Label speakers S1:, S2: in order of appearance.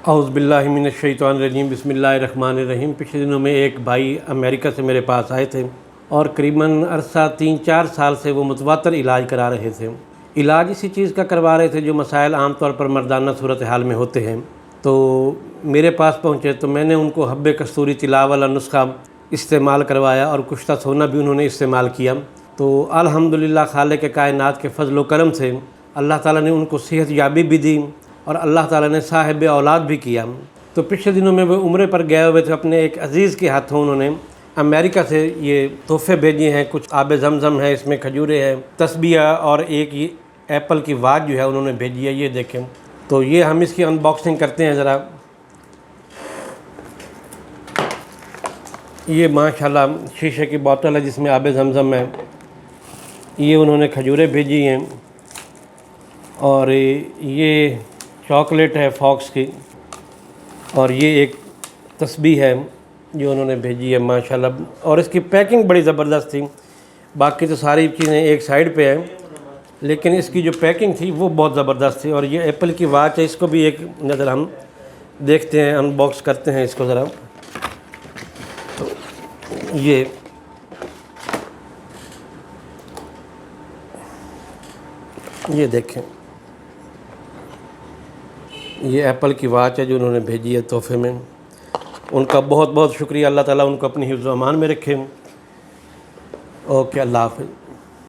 S1: اعوذ باللہ من الشیطان الرجیم، بسم اللہ الرحمن الرحیم۔ پچھلے دنوں میں ایک بھائی امریکہ سے میرے پاس آئے تھے اور قریباً عرصہ 3-4 سال سے وہ متواتر علاج کرا رہے تھے۔ علاج اسی چیز کا کروا رہے تھے جو مسائل عام طور پر مردانہ صورتحال میں ہوتے ہیں۔ تو میرے پاس پہنچے تو میں نے ان کو حب کستوری طلا والا نسخہ استعمال کروایا اور کشتہ سونا بھی انہوں نے استعمال کیا۔ تو الحمدللہ خالق کائنات کے فضل و کرم سے اللہ تعالیٰ نے ان کو صحت یابی بھی دی اور اللہ تعالیٰ نے صاحب اولاد بھی کیا۔ تو پچھلے دنوں میں وہ عمرے پر گئے ہوئے تھے، اپنے ایک عزیز کے ہاتھوں انہوں نے امریکہ سے یہ تحفے بھیجے ہیں۔ کچھ آب زمزم ہے، اس میں کھجورے ہیں، تسبیح اور ایک یہ ایپل کی واچ جو ہے انہوں نے بھیجی ہے، یہ دیکھیں۔ تو یہ ہم اس کی ان باکسنگ کرتے ہیں ذرا۔ یہ ماشاءاللہ شیشے کی بوتل ہے جس میں آب زمزم ہے۔ یہ انہوں نے کھجوریں بھیجی ہیں اور یہ چاکلیٹ ہے فاکس کی، اور یہ ایک تسبیح ہے جو انہوں نے بھیجی ہے ماشاءاللہ، اور اس کی پیکنگ بڑی زبردست تھی۔ باقی تو ساری چیزیں ایک سائیڈ پہ ہیں، لیکن اس کی جو پیکنگ تھی وہ بہت زبردست تھی۔ اور یہ ایپل کی واچ ہے، اس کو بھی ایک نظر ہم دیکھتے ہیں، ان باکس کرتے ہیں اس کو ذرا۔ تو یہ دیکھیں، یہ ایپل کی واچ ہے جو انہوں نے بھیجی ہے تحفے میں۔ ان کا بہت بہت شکریہ، اللہ تعالیٰ ان کو اپنی حفظ و امان میں رکھے۔ اوکے، اللہ حافظ۔